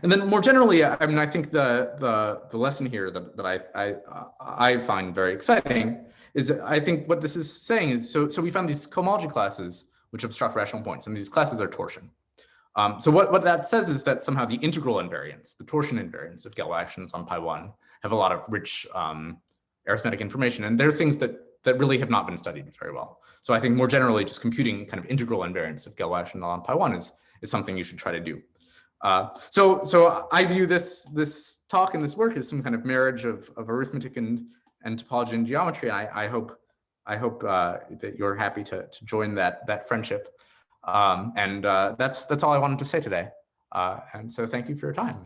And then more generally, I mean, I think the lesson here that I find very exciting is I think what this is saying is, so we found these cohomology classes which obstruct rational points, and these classes are torsion. So what that says is that somehow the integral invariants, the torsion invariants of Galois actions on pi1 have a lot of rich arithmetic information. And there are things that really have not been studied very well. So I think more generally, just computing kind of integral invariants of Galois and ln pi1 is something you should try to do. So I view this talk and this work as some kind of marriage of arithmetic and topology and geometry. And I hope that you're happy to join that friendship. That's all I wanted to say today. And so thank you for your time.